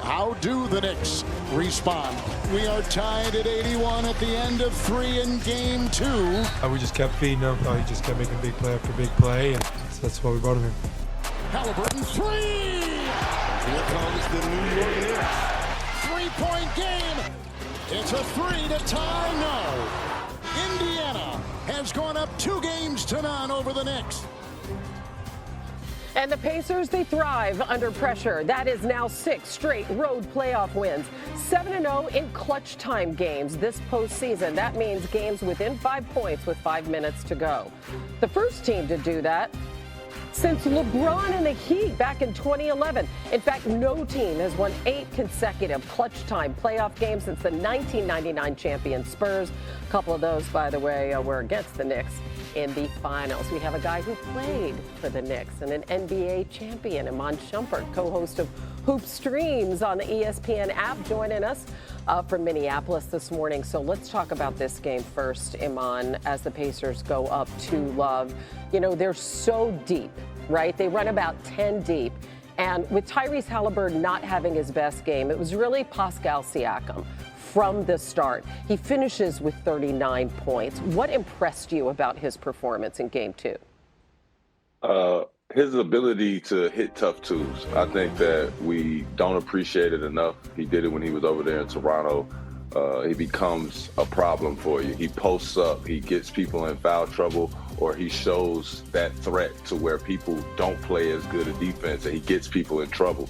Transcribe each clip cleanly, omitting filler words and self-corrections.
How do the Knicks respond? We are tied at 81 at the end of 3 in game 2. We just kept feeding him. He just kept making big play after big play, and that's why we brought him in. Halliburton 3! Here comes the New York Knicks. 3-point game. It's a 3 to tie. No. Indiana has gone up 2 games to none over the Knicks. And the Pacers, they thrive under pressure. That is now 6 straight road playoff wins. 7-0 in clutch time games this postseason. That means games within 5 points with 5 minutes to go. The first team to do that since LeBron and the Heat back in 2011. In fact, no team has won 8 consecutive clutch time playoff games since the 1999 champion Spurs. A couple of those, by the way, were against the Knicks in the finals. We have a guy who played for the Knicks and an NBA champion, Iman Shumpert, co-host of Hoop Streams on the ESPN app, joining us from Minneapolis this morning. So let's talk about this game first, Iman, as the Pacers go up 2-0. You know, they're so deep, right? They run about 10 deep. And with Tyrese Halliburton not having his best game, it was really Pascal Siakam from the start. He finishes with 39 points. What impressed you about his performance in game 2? His ability to hit tough twos. I think that we don't appreciate it enough. He did it when he was over there in Toronto. He becomes a problem for you. He posts up, he gets people in foul trouble, or he shows that threat to where people don't play as good a defense, and he gets people in trouble.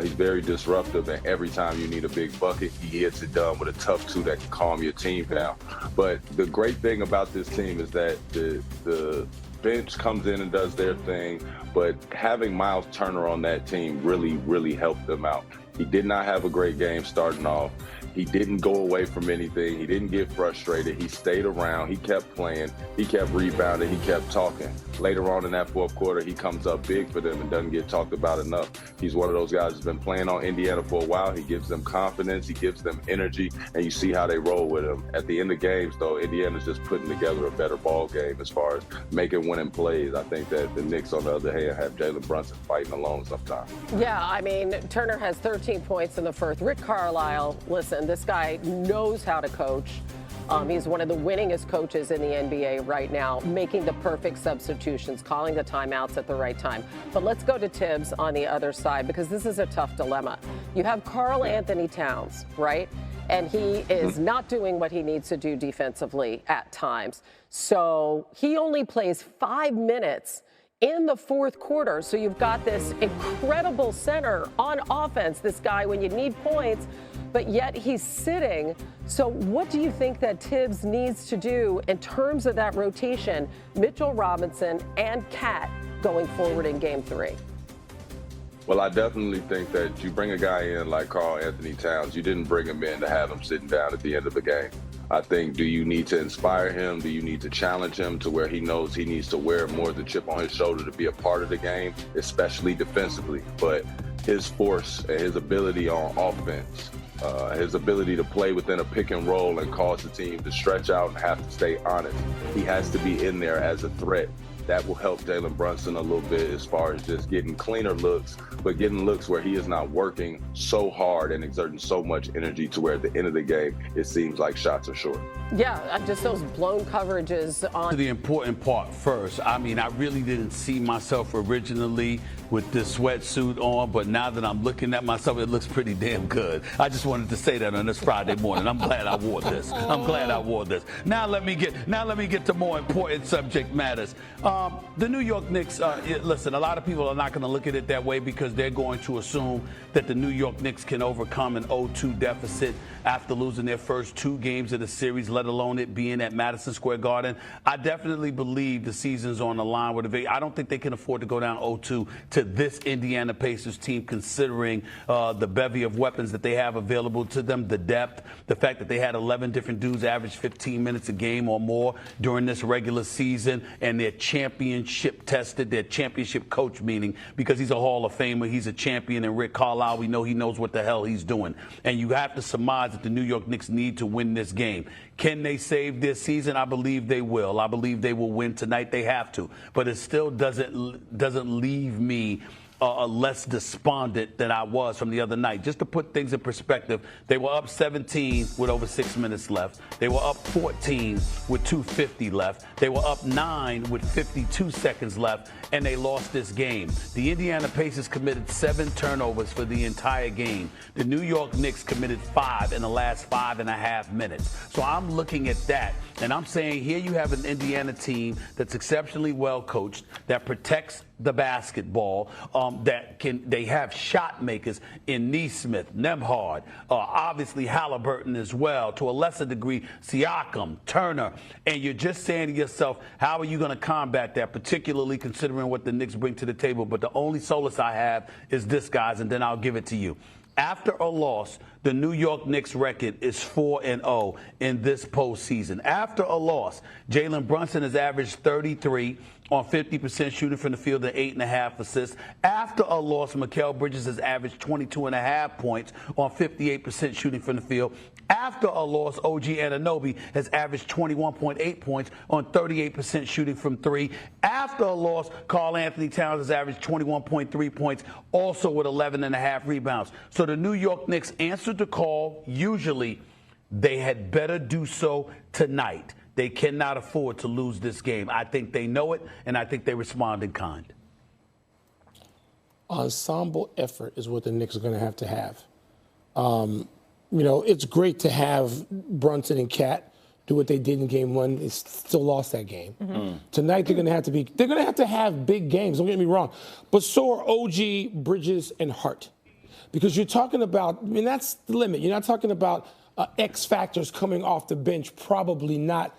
He's very disruptive, and every time you need a big bucket, he gets it done with a tough two that can calm your team down. But the great thing about this team is that the bench comes in and does their thing, but having Miles Turner on that team really helped them out. He did not have a great game starting off. He didn't go away from anything. He didn't get frustrated. He stayed around. He kept playing. He kept rebounding. He kept talking. Later on in that fourth quarter, he comes up big for them and doesn't get talked about enough. He's one of those guys who's been playing on Indiana for a while. He gives them confidence. He gives them energy, and you see how they roll with him. At the end of games, though, Indiana's just putting together a better ball game as far as making winning plays. I think that the Knicks, on the other hand, have Jalen Brunson fighting alone sometimes. Yeah, I mean, Turner has 13 points in the first. Rick Carlisle, listen, this guy knows how to coach. He's one of the winningest coaches in the NBA right now, making the perfect substitutions, calling the timeouts at the right time. But let's go to Tibbs on the other side, because this is a tough dilemma. You have Karl Anthony Towns, right? And he is not doing what he needs to do defensively at times. So he only plays 5 minutes in the fourth quarter. So you've got this incredible center on offense, this guy when you need points, but yet he's sitting. So what do you think that Tibbs needs to do in terms of that rotation, Mitchell Robinson and Cat, going forward in game 3? Well, I definitely think that you bring a guy in like Karl Anthony Towns, you didn't bring him in to have him sitting down at the end of the game. I think, do you need to inspire him? Do you need to challenge him to where he knows he needs to wear more of the chip on his shoulder to be a part of the game, especially defensively? But his force and his ability on offense, his ability to play within a pick and roll and cause the team to stretch out and have to stay honest. He has to be in there as a threat. That will help Jalen Brunson a little bit as far as just getting cleaner looks, but getting looks where he is not working so hard and exerting so much energy to where at the end of the game, it seems like shots are short. Yeah, just those blown coverages on. The important part first. I mean, I really didn't see myself originally with this sweatsuit on, but now that I'm looking at myself, it looks pretty damn good. I just wanted to say that on this Friday morning. I'm glad I wore this. I'm glad I wore this. Now let me get to more important subject matters. The New York Knicks, listen, a lot of people are not going to look at it that way because they're going to assume that the New York Knicks can overcome an 0-2 deficit after losing their first 2 games of the series, let alone it being at Madison Square Garden. I definitely believe the season's on the line with I don't think they can afford to go down 0-2 to this Indiana Pacers team, considering the bevy of weapons that they have available to them, the depth, the fact that they had 11 different dudes average 15 minutes a game or more during this regular season, and they're championship tested, their championship coach, meaning because he's a Hall of Famer, he's a champion, and Rick Carlisle, we know he knows what the hell he's doing. And you have to surmise that the New York Knicks need to win this game. Can they save this season? I believe they will. I believe they will win tonight. They have to. But it still doesn't leave me less despondent than I was from the other night. Just to put things in perspective, they were up 17 with over 6 minutes left. They were up 14 with 2:50 left. They were up 9 with 52 seconds left, and they lost this game. The Indiana Pacers committed 7 turnovers for the entire game. The New York Knicks committed 5 in the last 5.5 minutes. So I'm looking at that, and I'm saying here you have an Indiana team that's exceptionally well coached, that protects the basketball, they have shot makers in Neesmith, Nembhard, obviously Halliburton as well, to a lesser degree Siakam, Turner, and you're just saying to yourself, how are you going to combat that, particularly considering what the Knicks bring to the table? But the only solace I have is this, guys, and then I'll give it to you. After a loss, the New York Knicks record is 4-0 in this postseason. After a loss, Jalen Brunson has averaged 33 on 50% shooting from the field and 8.5 assists. After a loss, Mikal Bridges has averaged 22.5 points on 58% shooting from the field. After a loss, OG Anunoby has averaged 21.8 points on 38% shooting from 3. After a loss, Karl Anthony Towns has averaged 21.3 points, also with 11.5 rebounds. So the New York Knicks answered the call. Usually, they had better do so tonight. They cannot afford to lose this game. I think they know it, and I think they respond in kind. Ensemble effort is what the Knicks are going to have. It's great to have Brunson and Cat do what they did in Game 1. They still lost that game. Mm-hmm. Tonight they're going to have big games. Don't get me wrong, but so are OG, Bridges, and Hart, because you're talking about. That's the limit. You're not talking about X factors coming off the bench. Probably not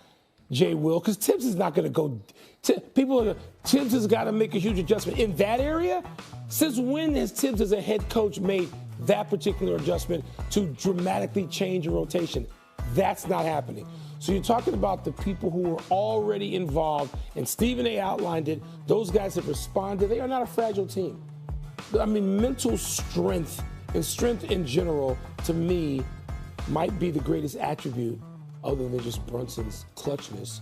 Jay Will, because Tibbs is not going to go. Tibbs has got to make a huge adjustment in that area. Since when has Tibbs, as a head coach, made that particular adjustment to dramatically change a rotation? That's not happening. So you're talking about the people who are already involved, and Stephen A. outlined it. Those guys have responded. They are not a fragile team. Mental strength and strength in general, to me, might be the greatest attribute, other than just Brunson's clutchness,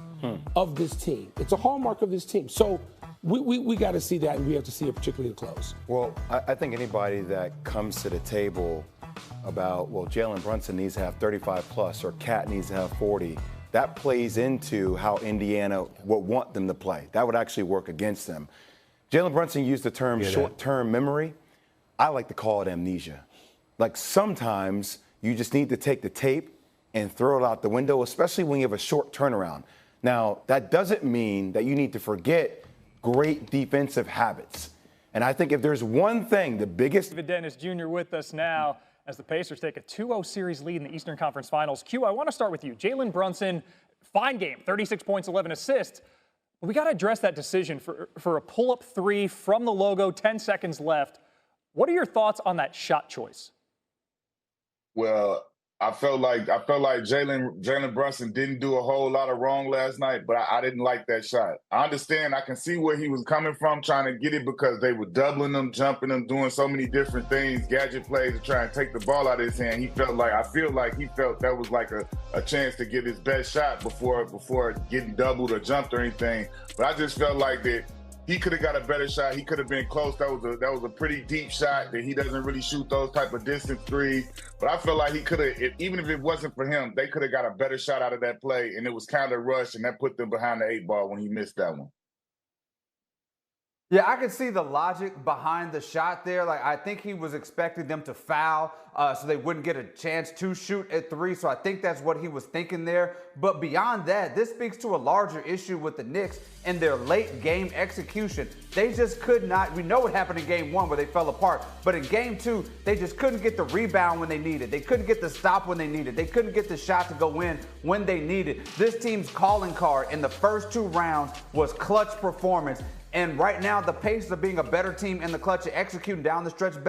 of this team. It's a hallmark of this team. So we got to see that, and we have to see it particularly at close. Well, I think anybody that comes to the table about, Jalen Brunson needs to have 35 plus or Cat needs to have 40, that plays into how Indiana would want them to play. That would actually work against them. Jalen Brunson used the term short-term memory. I like to call it amnesia. Like, sometimes you just need to take the tape and throw it out the window, especially when you have a short turnaround. Now, that doesn't mean that you need to forget great defensive habits. And I think if there's one thing, the biggest... David Dennis Jr. with us now as the Pacers take a 2-0 series lead in the Eastern Conference Finals. Q, I want to start with you. Jalen Brunson, fine game, 36 points, 11 assists. But we got to address that decision for a pull-up 3 from the logo, 10 seconds left. What are your thoughts on that shot choice? Well, I felt like Jalen Brunson didn't do a whole lot of wrong last night, but I didn't like that shot. I understand. I can see where he was coming from, trying to get it, because they were doubling him, jumping him, doing so many different things, gadget plays to try and take the ball out of his hand. I feel like he felt that was like a chance to get his best shot before getting doubled or jumped or anything. But I just felt like that he could have got a better shot. He could have been close. That was a pretty deep shot that he doesn't really shoot those type of distance threes. But I feel like he could have, even if it wasn't for him, they could have got a better shot out of that play. And it was kind of rushed, and that put them behind the 8 ball when he missed that one. Yeah, I can see the logic behind the shot there. Like, I think he was expecting them to foul so they wouldn't get a chance to shoot at 3. So I think that's what he was thinking there. But beyond that, this speaks to a larger issue with the Knicks and their late game execution. They just could not. We know what happened in Game 1 where they fell apart. But in Game 2, they just couldn't get the rebound when they needed. They couldn't get the stop when they needed. They couldn't get the shot to go in when they needed. This team's calling card in the first 2 rounds was clutch performance. And right now, the Pacers are being a better team in the clutch and executing down the stretch.